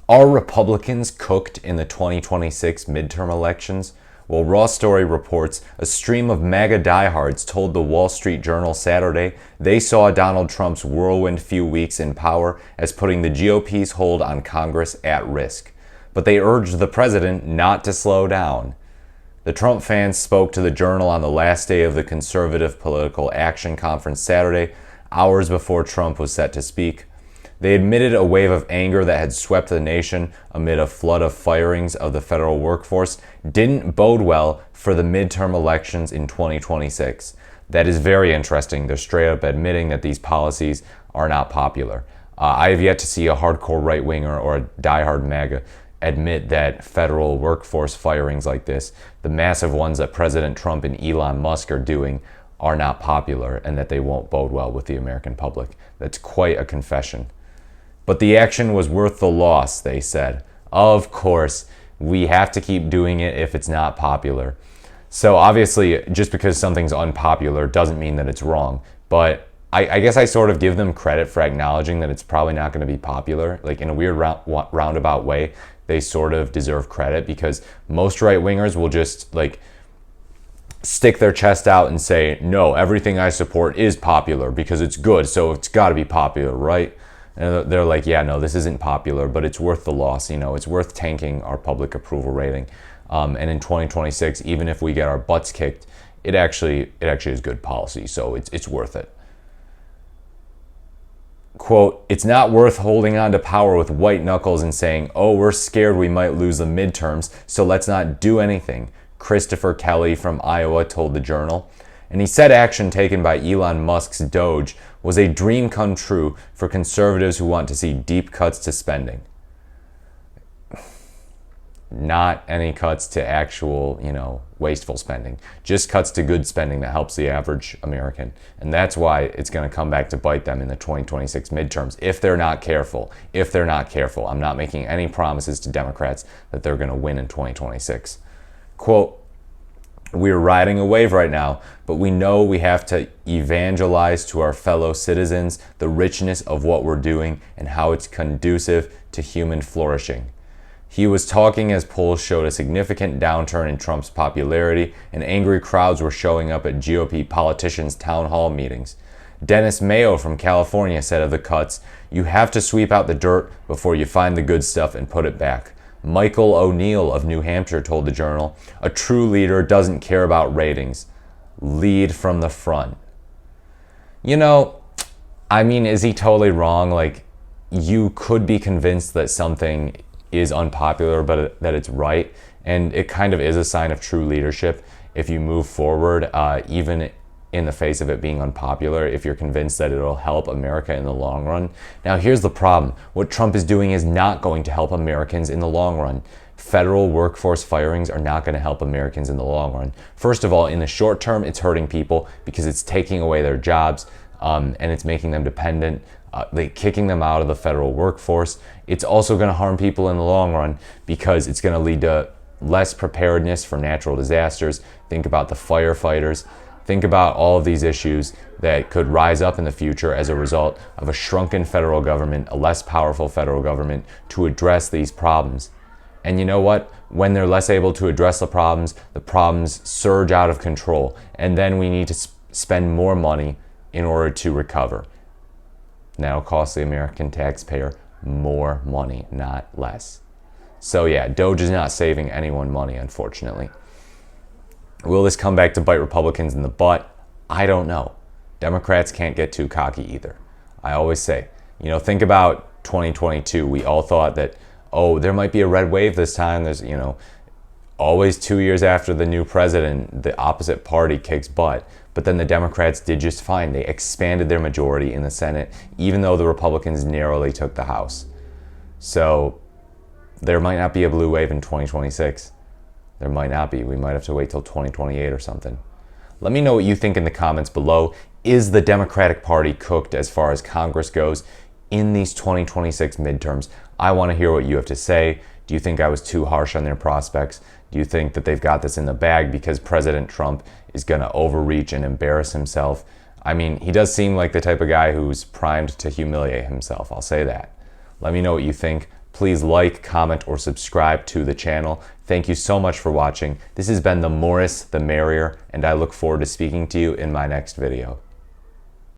Are Republicans cooked in the 2026 midterm elections? Well, Raw Story reports a stream of MAGA diehards told the Wall Street Journal Saturday they saw Donald Trump's whirlwind few weeks in power as putting the GOP's hold on Congress at risk. But they urged the president not to slow down. The Trump fans spoke to the Journal on the last day of the Conservative Political Action Conference Saturday, hours before Trump was set to speak. They admitted a wave of anger that had swept the nation amid a flood of firings of the federal workforce didn't bode well for the midterm elections in 2026. That is very interesting. They're straight up admitting that these policies are not popular. I have yet to see a hardcore right-winger or a diehard MAGA admit that federal workforce firings like this, the massive ones that President Trump and Elon Musk are doing, are not popular and that they won't bode well with the American public. That's quite a confession. But the action was worth the loss, they said. Of course, we have to keep doing it if it's not popular. So obviously, just because something's unpopular doesn't mean that it's wrong. But I guess I sort of give them credit for acknowledging that it's probably not going to be popular. Like in a weird roundabout way, they sort of deserve credit because most right-wingers will just like stick their chest out and say, no, everything I support is popular because it's good, so it's got to be popular, right? And they're like, yeah, no, this isn't popular, but it's worth the loss. You know, it's worth tanking our public approval rating. And in 2026, even if we get our butts kicked, it actually is good policy. So it's worth it. Quote, it's not worth holding on to power with white knuckles and saying, oh, we're scared we might lose the midterms, so let's not do anything, Christopher Kelly from Iowa told the Journal. And he said action taken by Elon Musk's Doge was a dream come true for conservatives who want to see deep cuts to spending. Not any cuts to actual, wasteful spending. Just cuts to good spending that helps the average American. And that's why it's going to come back to bite them in the 2026 midterms if they're not careful. I'm not making any promises to Democrats that they're going to win in 2026. Quote, we're riding a wave right now, but we know we have to evangelize to our fellow citizens the richness of what we're doing and how it's conducive to human flourishing. He was talking as polls showed a significant downturn in Trump's popularity and angry crowds were showing up at GOP politicians' town hall meetings. Dennis Mayo from California said of the cuts, you have to sweep out the dirt before you find the good stuff and put it back. Michael O'Neill of New Hampshire told the Journal, a true leader doesn't care about ratings. Lead from the front. Is he totally wrong? Like, you could be convinced that something is unpopular, but that it's right. And it kind of is a sign of true leadership if you move forward, even in the face of it being unpopular, if you're convinced that it'll help America in the long run. Now, here's the problem. What Trump is doing is not going to help Americans in the long run. Federal workforce firings are not going to help Americans in the long run. First of all, in the short term, it's hurting people because it's taking away their jobs and it's making them dependent, kicking them out of the federal workforce. It's also going to harm people in the long run because it's going to lead to less preparedness for natural disasters. Think about the firefighters. Think about all of these issues that could rise up in the future as a result of a shrunken federal government, a less powerful federal government to address these problems. And you know what? When they're less able to address the problems surge out of control. And then we need to spend more money in order to recover. And that'll cost the American taxpayer more money, not less. So yeah, Doge is not saving anyone money, unfortunately. Will this come back to bite Republicans in the butt? I don't know. Democrats can't get too cocky either. I always say, think about 2022. We all thought that, there might be a red wave this time. There's, always 2 years after the new president, the opposite party kicks butt. But then the Democrats did just fine. They expanded their majority in the Senate, even though the Republicans narrowly took the House. So there might not be a blue wave in 2026. There might not be. We might have to wait till 2028 or something. Let me know what you think in the comments below. Is the Democratic Party cooked as far as Congress goes in these 2026 midterms? I want to hear what you have to say. Do you think I was too harsh on their prospects? Do you think that they've got this in the bag because President Trump is going to overreach and embarrass himself? He does seem like the type of guy who's primed to humiliate himself. I'll say that. Let me know what you think. Please like, comment, or subscribe to the channel. Thank you so much for watching. This has been the Morris the Merrier, and I look forward to speaking to you in my next video.